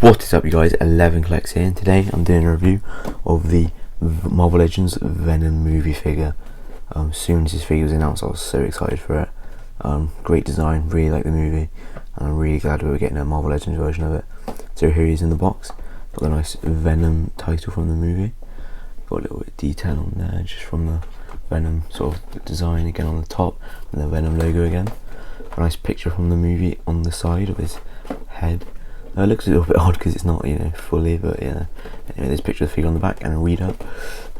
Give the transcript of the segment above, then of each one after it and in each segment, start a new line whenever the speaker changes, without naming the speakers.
What is up, you guys? 11 Collects here, and today I'm doing a review of the Marvel Legends Venom movie figure. As soon as this figure was announced, I was so excited for it. Great design, really like the movie, and I'm really glad we were getting a Marvel Legends version of it. So here he is in the box. Got the nice Venom title from the movie. Got a little bit of detail on there, just from the Venom sort of design again on the top, and the Venom logo again. A nice picture from the movie on the side of his head. It looks a little bit odd because it's not, fully, but yeah. Anyway, there's a picture of the figure on the back and a read up,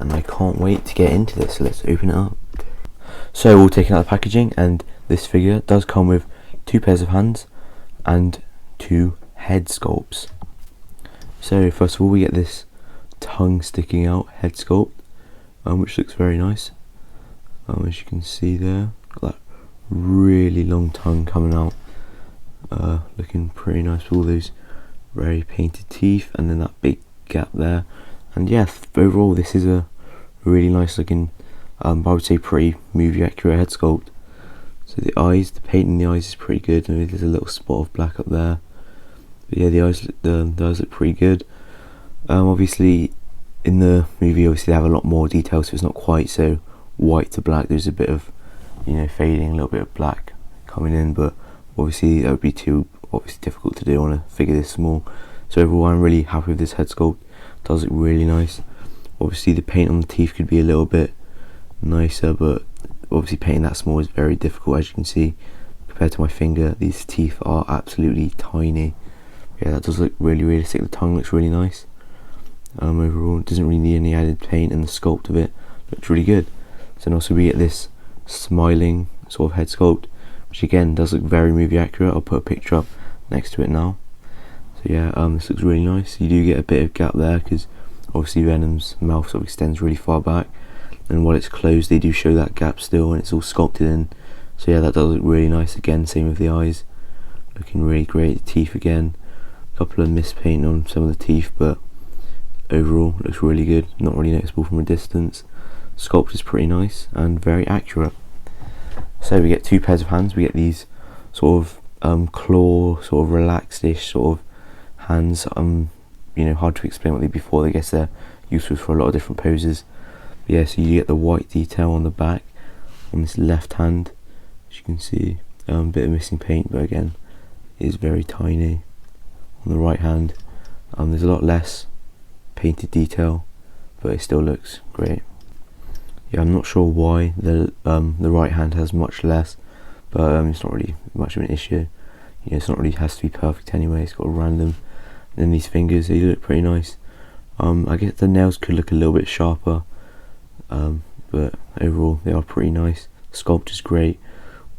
and I can't wait to get into this. So let's open it up. So we'll take out the packaging, and this figure does come with 2 pairs of hands and 2 head sculpts. So first of all, we get this tongue sticking out head sculpt, which looks very nice. As you can see there, got that really long tongue coming out, looking pretty nice with all those very painted teeth, and then that big gap there. And yeah, overall this is a really nice looking, I would say pretty movie accurate head sculpt. So the eyes, the paint in the eyes is pretty good. Maybe there's a little spot of black up there, but yeah, the eyes look pretty good. Obviously in the movie, obviously they have a lot more detail, so it's not quite so white to black. There's a bit of fading, a little bit of black coming in, but obviously that would be too difficult to do on a figure this small. So overall, I'm really happy with this head sculpt. It does look really nice. Obviously the paint on the teeth could be a little bit nicer, but obviously painting that small is very difficult. As you can see, compared to my finger, these teeth are absolutely tiny. Yeah, that does look really realistic. The tongue looks really nice. Overall, it doesn't really need any added paint, and the sculpt of it looks really good. So then also we get this smiling sort of head sculpt, which again does look very movie accurate. I'll put a picture up next to it now. So yeah, this looks really nice. You do get a bit of gap there because obviously Venom's mouth sort of extends really far back, and while it's closed they do show that gap still, and it's all sculpted in. So yeah, that does look really nice. Again, same with the eyes, looking really great. The teeth again, a couple of mispaint on some of the teeth, but overall it looks really good. Not really noticeable from a distance. Sculpt is pretty nice and very accurate. So we get 2 pairs of hands. We get these sort of claw, sort of relaxed-ish sort of hands. Hard to explain what they be for. I guess they're useful for a lot of different poses. But yeah, so you get the white detail on the back on this left hand. As you can see, a bit of missing paint, but again, it is very tiny. On the right hand, there's a lot less painted detail, but it still looks great. Yeah, I'm not sure why the right hand has much less, but it's not really much of an issue. It's not really has to be perfect anyway. It's got a random. And then these fingers, they look pretty nice. I guess the nails could look a little bit sharper, but overall they are pretty nice. The sculpt is great.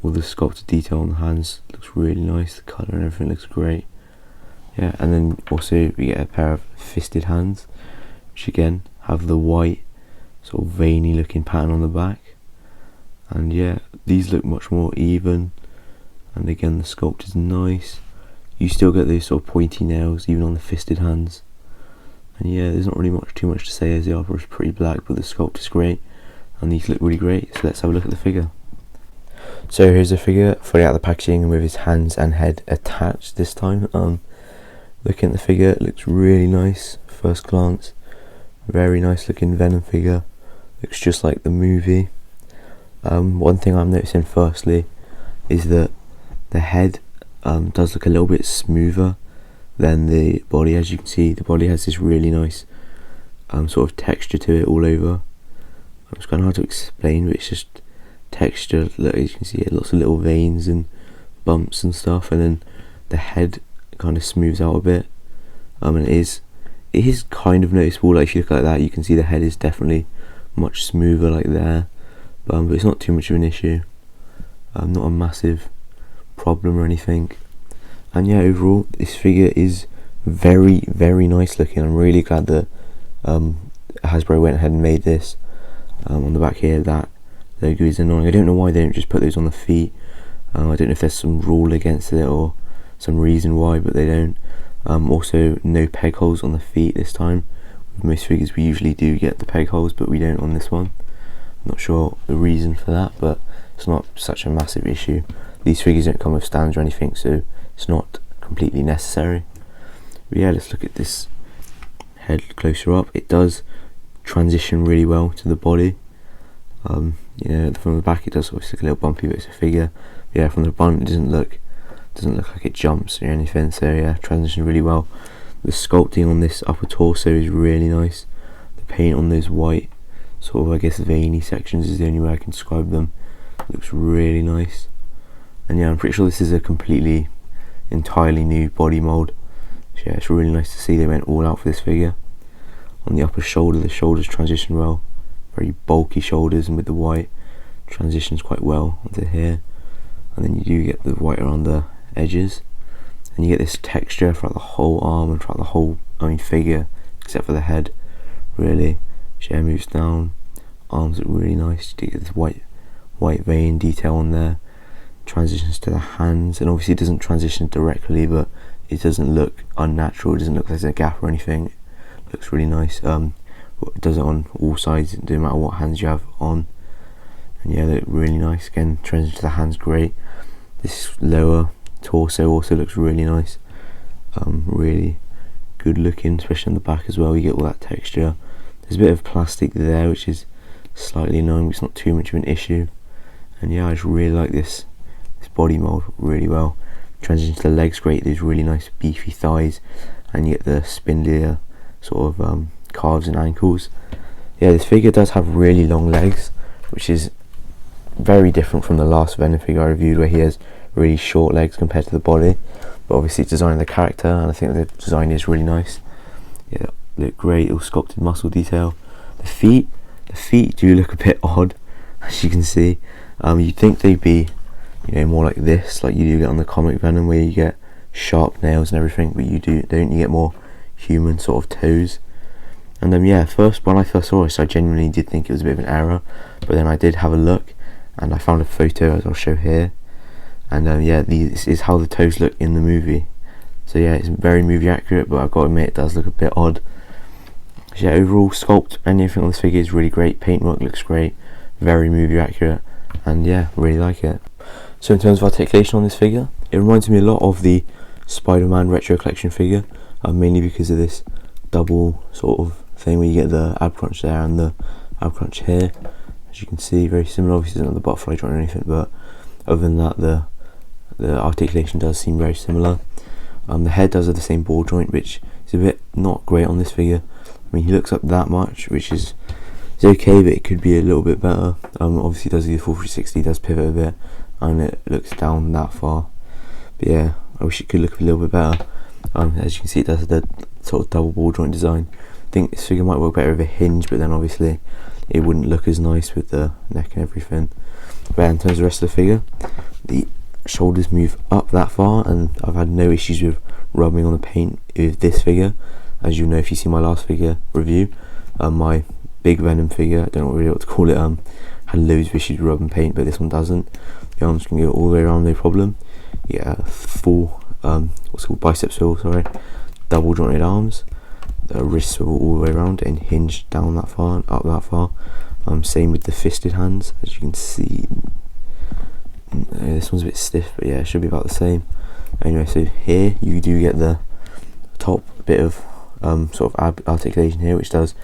All the sculpted detail on the hands looks really nice. The colour and everything looks great. Yeah, and then also we get a pair of fisted hands, which again have the white sort of veiny looking pattern on the back, and yeah, these look much more even, and again the sculpt is nice. You still get those sort of pointy nails even on the fisted hands, and yeah, there's not really too much to say as the armor is pretty black, but the sculpt is great and these look really great. So let's have a look at the figure. So here's the figure fully out of the packaging with his hands and head attached this time. Looking at the figure, it looks really nice first glance. Very nice looking Venom figure. Looks just like the movie. One thing I'm noticing firstly is that the head does look a little bit smoother than the body. As you can see, the body has this really nice sort of texture to it all over. It's kind of hard to explain, but it's just texture. Look, as you can see, lots of little veins and bumps and stuff, and then the head kind of smooths out a bit. And it is kind of noticeable. Like if you look like that, you can see the head is definitely much smoother like there, but it's not too much of an issue. Not a massive problem or anything. And yeah, overall this figure is very, very nice looking. I'm really glad that Hasbro went ahead and made this. On the back here, that logo is annoying. I don't know why they don't just put those on the feet. I don't know if there's some rule against it or some reason why, but they don't. Also, no peg holes on the feet this time. With most figures we usually do get the peg holes, but we don't on this one. Not sure the reason for that, but it's not such a massive issue. These figures don't come with stands or anything, so it's not completely necessary. But yeah, let's look at this head closer up. It does transition really well to the body. You know, from the back it does obviously look a little bumpy, but it's a figure. But yeah, from the front it doesn't look like it jumps or anything. So yeah, transitions really well. The sculpting on this upper torso is really nice. The paint on those white sort of, I guess, veiny sections is the only way I can describe them. Looks really nice. And yeah, I'm pretty sure this is a entirely new body mold. So yeah, it's really nice to see they went all out for this figure. On the upper shoulder, the shoulders transition well. Very bulky shoulders, and with the white transitions quite well onto here. And then you do get the white around the edges, and you get this texture throughout the whole arm and throughout the whole figure, except for the head. Really, chair moves down, arms look really nice. You get this white vein detail on there. Transitions to the hands, and obviously it doesn't transition directly, but it doesn't look unnatural. It doesn't look like there's a gap or anything. It looks really nice. It does it on all sides, no matter what hands you have on. And yeah, they look really nice. Again, transition to the hands, great. This lower torso also looks really nice. Really good looking, especially on the back as well. You get all that texture. There's a bit of plastic there, which is slightly annoying, but it's not too much of an issue. And yeah, I just really like this body mold really well. Transition to the legs, great. These really nice beefy thighs, and you get the spindlier sort of calves and ankles. Yeah, this figure does have really long legs, which is very different from the last Venom figure I reviewed, where he has really short legs compared to the body. But obviously it's designing the character, and I think the design is really nice. Yeah, look great, all sculpted muscle detail. The feet do look a bit odd, as you can see. You'd think they'd be, you know, more like this, like you do get on the comic Venom, where you get sharp nails and everything, but you get more human sort of toes. And yeah, when I first saw this, I genuinely did think it was a bit of an error, but then I did have a look, and I found a photo, as I'll show here. And yeah, this is how the toes look in the movie. So yeah, it's very movie accurate, but I've got to admit it does look a bit odd. So yeah, overall sculpt and everything on this figure is really great. Paintwork looks great, very movie accurate, and yeah, really like it. So in terms of articulation on this figure, it reminds me a lot of the Spider-Man Retro Collection figure, mainly because of this double sort of thing where you get the ab crunch there and the ab crunch here. As you can see, very similar. Obviously it's not the butterfly joint or anything, but other than that, the articulation does seem very similar. The head does have the same ball joint, which is a bit not great on this figure. I mean, he looks up that much, which is okay, but it could be a little bit better. Obviously does the full 360, does pivot a bit, and it looks down that far. But yeah, I wish it could look a little bit better. As you can see, it does the sort of double ball joint design. I think this figure might work better with a hinge, but then obviously it wouldn't look as nice with the neck and everything. But in terms of the rest of the figure, the shoulders move up that far, and I've had no issues with rubbing on the paint with this figure. As you know, if you see my last figure review, my big Venom figure, I don't know really what to call it, had loads of issues with rubbing paint, but this one doesn't. The arms can go all the way around, no problem. Yeah, full what's it called, bicep swivel, sorry, double jointed arms. The wrists swivel all the way around and hinged down that far and up that far. Same with the fisted hands, as you can see. This one's a bit stiff, but yeah, it should be about the same. Anyway, so here you do get the top bit of sort of ab articulation here, which does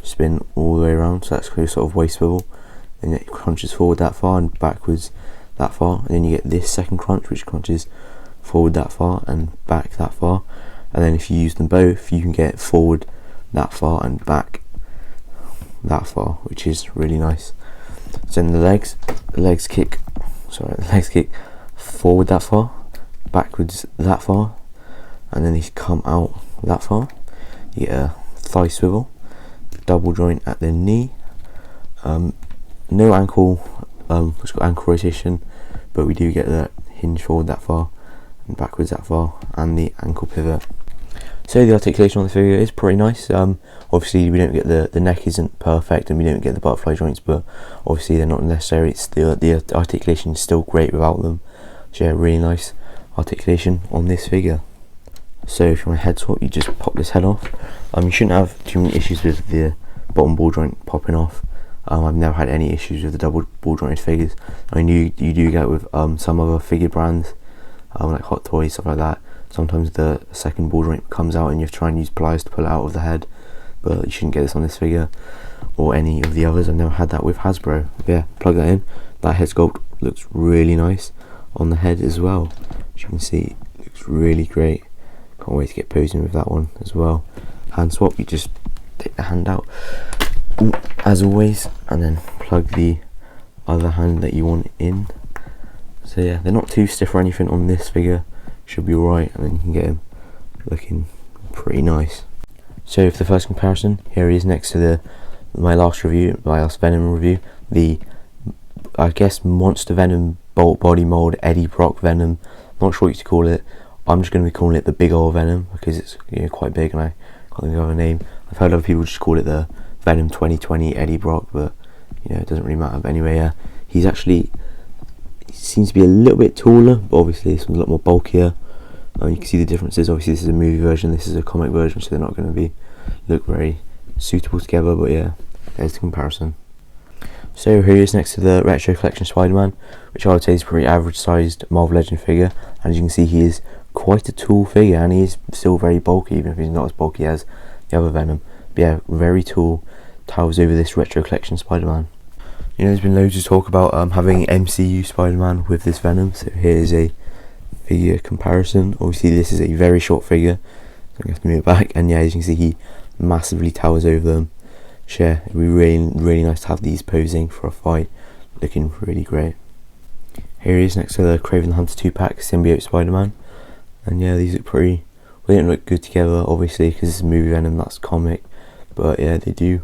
spin all the way around, so that's sort of waist swivel, and it crunches forward that far and backwards that far, and then you get this second crunch, which crunches forward that far and back that far. And then if you use them both, you can get forward that far and back that far, which is really nice. So then the legs kick forward that far, backwards that far, and then these come out that far. You get a thigh swivel, double joint at the knee, no ankle, what's got ankle rotation, but we do get the hinge forward that far and backwards that far, and the ankle pivot. So the articulation on the figure is pretty nice. Obviously we don't get the neck isn't perfect, and we don't get the butterfly joints, but obviously they're not necessary. It's still, the articulation is still great without them. So yeah, really nice articulation on this figure. So if you want a head swap, you just pop this head off. You shouldn't have too many issues with the bottom ball joint popping off. I've never had any issues with the double ball jointed figures. I mean, you do get with some other figure brands, like Hot Toys, stuff like that. sometimes the second ball joint comes out and you have to try and use pliers to pull it out of the head, but you shouldn't get this on this figure or any of the others. I've never had that with Hasbro. But yeah, plug that in. That head sculpt looks really nice on the head as well. As you can see, it looks really great. Can't wait to get posing with that one as well. Hand swap, you just take the hand out as always, and then plug the other hand that you want in. So yeah, they're not too stiff or anything on this figure, should be alright, and then you can get him looking pretty nice. So for the first comparison, here he is next to my last Venom review, the I guess Monster Venom Bolt Body Mold Eddie Brock Venom. Not sure what you call it. I'm just going to be calling it the big old Venom because it's, you know, quite big and I can't think of a name. I've heard other people just call it the Venom 2020 Eddie Brock, but you know, it doesn't really matter. But anyway, yeah, he seems to be a little bit taller, but obviously this one's a lot more bulkier. You can see the differences. Obviously this is a movie version, this is a comic version, so they're not going to look very suitable together, but yeah, there's the comparison. So here he is next to the Retro Collection Spider-Man, which I would say is a pretty average sized Marvel Legend figure, and as you can see he is quite a tall figure and he is still very bulky, even if he's not as bulky as the other Venom. But yeah, very tall, towers over this Retro Collection Spider-Man. You know, there's been loads of talk about having MCU Spider-Man with this Venom, so here's a figure comparison. Obviously this is a very short figure, so I have to move it back, and yeah, as you can see he massively towers over them. Yeah, it'd be really nice to have these posing for a fight, looking really great. Here he is next to the Kraven the Hunter 2-pack Symbiote Spider-Man, and yeah, these look pretty, well, they don't look good together obviously because it's a movie Venom, that's comic, but yeah, they do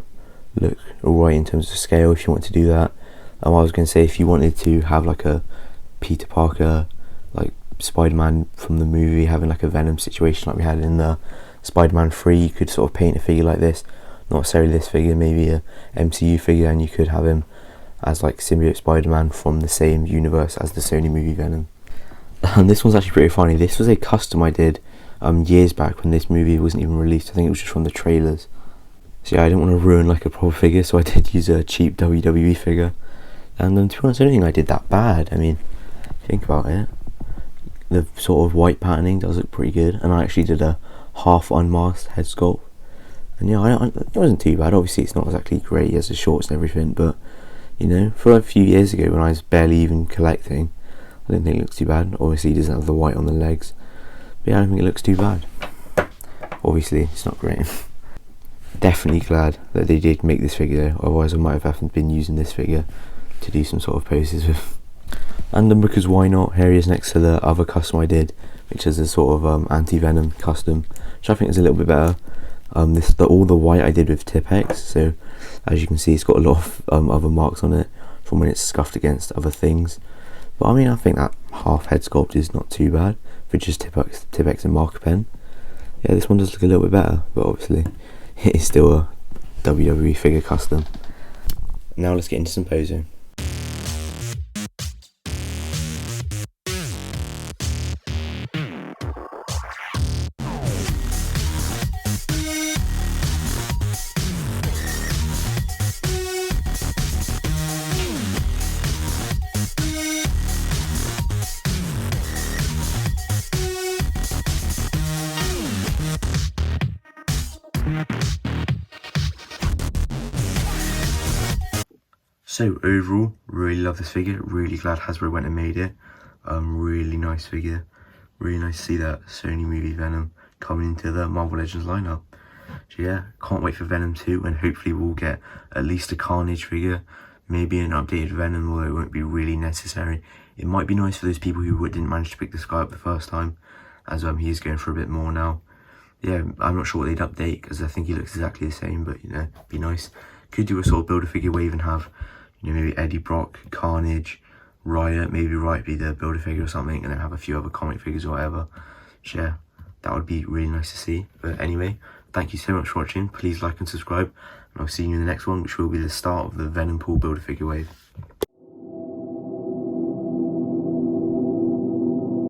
look alright in terms of scale if you want to do that. I was going to say, if you wanted to have like a Peter Parker, like Spider-Man from the movie having like a Venom situation like we had in the Spider-Man 3, you could sort of paint a figure like this. Not necessarily this figure, maybe a MCU figure, and you could have him as like Symbiote Spider-Man from the same universe as the Sony movie Venom. And this one's actually pretty funny. This was a custom I did years back when this movie wasn't even released. I think it was just from the trailers. So yeah, I didn't want to ruin like a proper figure, so I did use a cheap WWE figure. And to be honest, I don't think I did that bad. I mean, think about it. The sort of white patterning does look pretty good, and I actually did a half unmasked head sculpt. And yeah, it wasn't too bad. Obviously it's not exactly great, he has the shorts and everything, but you know, for a few years ago when I was barely even collecting, I didn't think it looks too bad. Obviously he doesn't have the white on the legs, but yeah, I don't think it looks too bad. Obviously it's not great. Definitely glad that they did make this figure, otherwise I might have been using this figure to do some sort of poses with. And then because why not, here he is next to the other custom I did, which is a sort of anti-Venom custom, which I think is a little bit better. All the white I did with Tipex, so as you can see it's got a lot of other marks on it from when it's scuffed against other things, but I mean, I think that half head sculpt is not too bad for just Tipex and marker pen. Yeah, this one does look a little bit better, but obviously it is still a WWE figure custom. Now let's get into some posing. So overall, really love this figure, really glad Hasbro went and made it. Really nice figure, really nice to see that Sony movie Venom coming into the Marvel Legends lineup. So yeah, can't wait for Venom 2, and hopefully we'll get at least a Carnage figure, maybe an updated Venom, although it won't be really necessary. It might be nice for those people who didn't manage to pick this guy up the first time, as he is going for a bit more now. Yeah, I'm not sure what they'd update, because I think he looks exactly the same, but you know, be nice. Could do a sort of Build-A-Figure wave and have, you know, maybe Eddie Brock, Carnage, Riot, maybe Riot be the Build-A-Figure or something, and then have a few other comic figures or whatever. So yeah, that would be really nice to see. But anyway, thank you so much for watching. Please like and subscribe, and I'll see you in the next one, which will be the start of the Venom Pool Build-A-Figure wave.